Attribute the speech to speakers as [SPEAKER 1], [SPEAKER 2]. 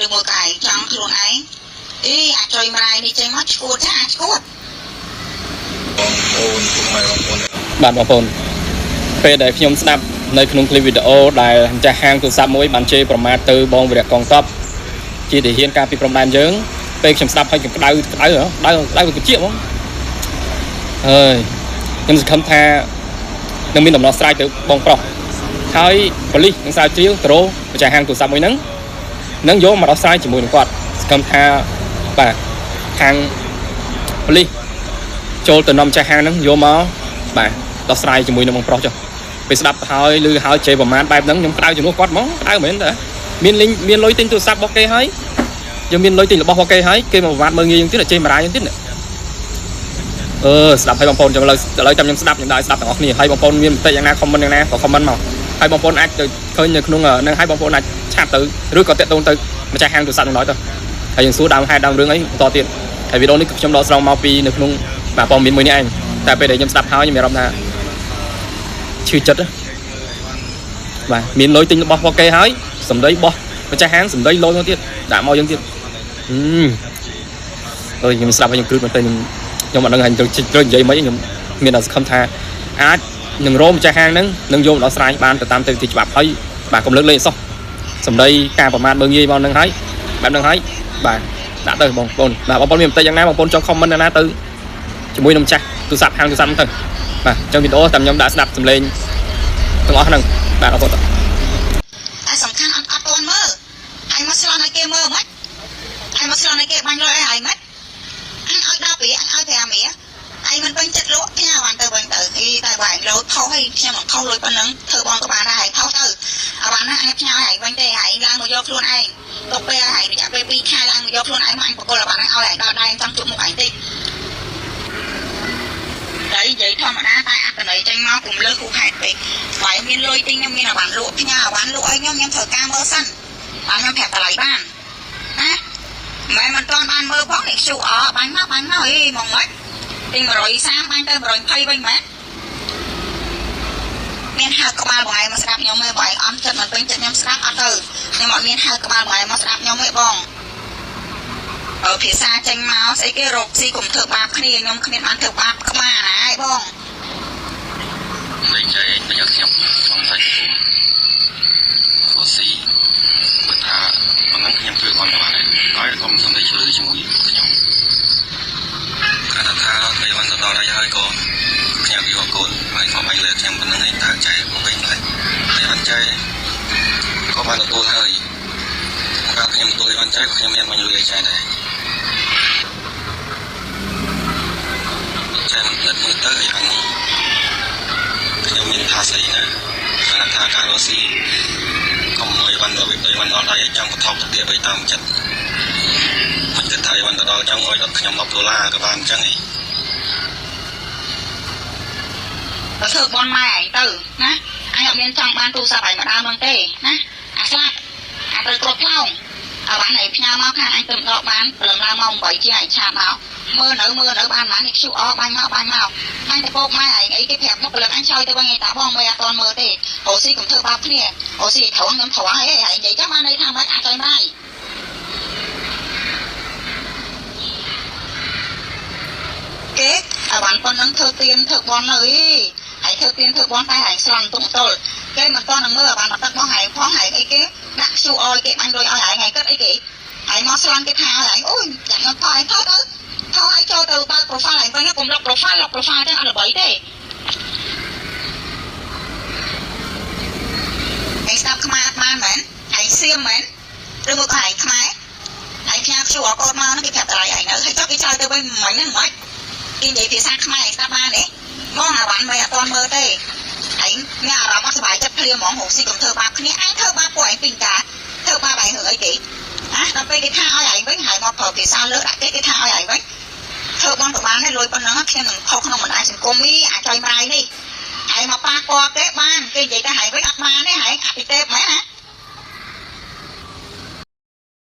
[SPEAKER 1] được một cái trong luôn ấy ý à trời mai đi chơi mắt cua cha cua
[SPEAKER 2] bạn bảo phồn về để phim snap nơi khung clip video đài cha hàng từ xa mũi bàn chơiประมาณ từ bong về con top chỉ để hiện ca piประมาณ dướng về phim snap hay cái đau cái chiếc không ơi nhưng mà không tha đừngមានដំណោះស្រាយទៅបងប្រុសហើយប៉ូលីសនឹងស្រាវជ្រាវទៅរកចាហាងទូរស័ព្ទមួយហ្នឹងយកមកដោះស្រាយជាមួយនឹងគាត់សង្ឃឹមថាបាទខាងប៉ូលីសចូលទៅនាំចាហាងហ្នឹងយកមកបាទដោះស្រាយជាមួយនឹងបងប្រុសចុះពេលស្ដាប់ហើយឮហើយជេរប្រមាណបែបហ្នឹងខ្ញុំក្តៅជំនួសគាត់ហ្មងក្តៅមែនតើមានលុយទិញទូរស័ព្ទរបស់គេហើយយើងមានលុយទិញរបស់គេហើយគេមកប្រវត្តិមើងងាយយើងទៀតជេរបារាយយើងទៀតស្ដាប់ឲ្យបងប្អូនចាំឥឡូវចាំខ្ញុំស្ដាប់ខ្ញុំដែរស្ដាប់ទាំងអស់គ្នាហើយបងប្អូនមានមតិយ៉ាងណាខមមិនយ៉ាងណាក៏ខមមិនមកហើយបងប្អូនអាចទៅឃើញនៅក្នុងនឹងហើយបងប្អូនអាចឆាតទៅឬក៏តាក់ទងទៅម្ចាស់ហាងទូរស័ព្ទនឹងដល់ទៅហើយយើងសួរដើមហេតុដើមរឿងអីបន្តទៀតហើយវីដេអូនេះខ្ញុំដកស្រង់មកពីនៅក្នុងបាទព័ត៌មានមួយនេះឯងតែពេលដែលខ្ញុំស្ដាប់ហើយខ្ញុំមានអារម្មណ៍ថាឈឺចិត្តបាទមានលុយទិញរបស់គេហើយសម្ដីបោះម្ចាស់ហាងសម្ដីលុយមកទៀតដាក់មកយើងទៀតខ្ញុំស្ដាប់ហើយខ្ញុំគ្រឹះមែនតើខ្ញុំអត់ដឹងថាត្រូវនិយាយមិនខ្ញុំមានតែសង្ឃឹមថាអាចនឹងរោមម្ចាស់ហាងហ្នឹងនឹងយកដល់ស្រ័យបានទៅតាមទៅទីច្បាប់ហើយបាទកុំលើកលែងសោះសម្ដីការប្រមាថមើងងាយមកហ្នឹងហើយបែបហ្នឹងហើយបាទដាក់ទៅបងប្អូនបាទបងប្អូនមានមតិយ៉ាងណាបងប្អូនចង់ខមមិនណាទៅជាមួយនឹងម្ចាស់ទូរស័ព្ទហាងទូរស័ព្ទហ្នឹងទៅបាទចង់វីដេអូតាមខ្ញុំដាក់ស្ដាប់សំឡេងទាំងអស់ហ្នឹងបាទអរគុណតែ
[SPEAKER 1] សំខាន់អត់ទាន់មើលហើយមកស្លន់ឲ្យគេមើលមិនហើយមកស្លន់ឲ្យគេបាញ់លុយឲ្យហើយមិនអញឲ្យ10 រៀលអញឲ្យ5 រៀលឯងមិនពេញចិត្តលក់ផ្ញើបានទៅវិញទៅគេតែបើឯងលោតខុសឲ្យខ្ញុំមិនខុសលុយប៉ុណ្ណឹងធ្វើបងក៏បានដែរខុសទៅអាបានណាអញផ្ញើឲ្យវិញទេឯងឡើងមកយកខ្លួនឯងទុកពេលឲ្យរយៈពេល2 ខែឡើងមកយកខ្លួនឯងមកអញបកគលអាបានឲ្យឯងដល់ដែរចង់ជួបមុខឯងតិចតែនិយាយធម្មតាតែអត្តន័យចេញមកគុំលើគូហេតុពេកបើមានលុយទិញខ្ញុំមានអាបានលក់ផ្ញើអាបានលក់ឲ្យខ្ញុំធ្វើការមើលសិនបានខ្ញុំប្រាប់តម្លៃបានណាម៉ែមិនទាន់បានមើលផងនេះជួបាញ់មកអីមកមិនទិញ130បាញ់ទៅ120វិញម៉ែមានហៅក្បាលបងឯងមកស្ដាប់ខ្ញុំទេបងឯងអន់ចិត្តមិនពេញចិត្តខ្ញុំស្ដាប់អត់ទៅខ្ញុំអត់មានហៅក្បាលបងឯងមកស្ដាប់ខ្ញុំទេបងភាសាចេញមកស្អីគេរកស៊ីកុំធ្វើបាបគ្នាខ្ញុំគ្មានបានធ្វើបាបក្បាលណាឯងបង
[SPEAKER 3] មិនចេះប្រយោគខ្ញុំក្នុងសាច់គូស៊ីបើថាប៉ុណ្ណឹងខ្ញុំធ្វើគាត់បានហើយខ្ញុំសំដីឆ្លើយជាមួយខ្ញុំគាត់ថាពេលបានទៅដល់ហើយក៏ខ្ញុំវាកូនហើយខ្ញុំឲ្យលើខ្ញុំប៉ុណ្ណឹងឯងតើចែមកវិញហើយហើយបានចែក៏បានទទួលហើយបើខ្ញុំទទួលបានចែក៏ខ្ញុំមានមកលុយចែដែរចែមិនដឹកមើលទៅឲ្យបានខ្ញុំមានថាស្អីណាគាត់ថាការរស់ស៊ីកុំឲ្យបានដល់ពេលបានដល់ហើយចង់បថប់ទៅទៀតទៅតាមចិត្តមិនគិតថាបានទៅដល់ចង់ឲ្យដល់ខ្ញុំ$10ក៏បានអញ្ចឹងឯង
[SPEAKER 1] ទៅធ្វើបនម៉ែឯងទៅណាអញអត់មានចង់បានទូរស័ព្ទឯងមកដើមហ្នឹងទេណាអាស្លាប់អាទៅគ្រប់ផ្លោងអាបានឯងផ្ញើមកខាងអញទៅដកបានព្រលឹមឡើងម៉ោង8ជាងឯងឆាតមកមើលនៅបានណានេះ QR បាញ់មកអញទៅពោកម៉ែឯងអីគេប្រាប់មកព្រលឹមអញឆ្លើយទៅវិញឯងតាបងមិនអត់ទាន់មើលទេអូស៊ីកុំធ្វើបាបគ្នាអូស៊ីត្រង់ខ្ញុំត្រង់អីឯងនិយាយចាំបានន័យថាមិនអាចឲ្យម្ដាយគេអាបានប៉ុណ្ណឹងធ្វើទៀនធ្វើបននៅអីហើយធ្វើទៀនធ្វើបនតែឯងស្រន់ទុំតល់គេមិនទាន់នឹងមើលអាបានអត់ទឹកបងឯងផងឯងអីគេដាក់ QR គេបាញ់លុយឲ្យឯងឯងគិតអីគេឯងមកស្រន់គេថាឯងអូយចាំខ្ញុំថតឲ្យថតឲ្យចូលទៅបើក profile ឯងវិញកុំលុប profile ទាំងអត់ល្បីទេឯងស្ដាប់ខ្មែរបានមែនឯងសៀមមែនឬមកឯងខ្មែរឯងផ្ញើ QR code មកហ្នឹងគេប្រាប់តម្លៃឯងនៅហើយចុះគេឆ្លើយទៅវិញមិញហ្នឹងមិនគេនិយាយភាសាខ្មែរឯងស្ដាប់បានទេបងអាបានមិនអត់ទាន់មើលទេឯងមានអារម្មណ៍អត់សុបាយចិត្តភ្លាមហ្មងហូបស៊ីកុំធ្វើបាបគ្នាឯងធ្វើបាបពួកឯងពីការធ្វើបាបឯងរឿងអីគេណាដល់ពេលគេថាឲ្យឯងវិញហើយមកប្រើភាសាលើដាក់គេថាឲ្យឯងវិញធ្វើបងទៅបានហើយលុយប៉ុណ្ណឹងខ្ញុំនឹងខុសក្នុងបណ្ដាញសង្គមនេះអាចចុយម្ដាយនេះហើយមកប៉ាពាល់គេបានគេនិយាយថាហើយវិញអត់បានទេហើយអតិទេពមែនណា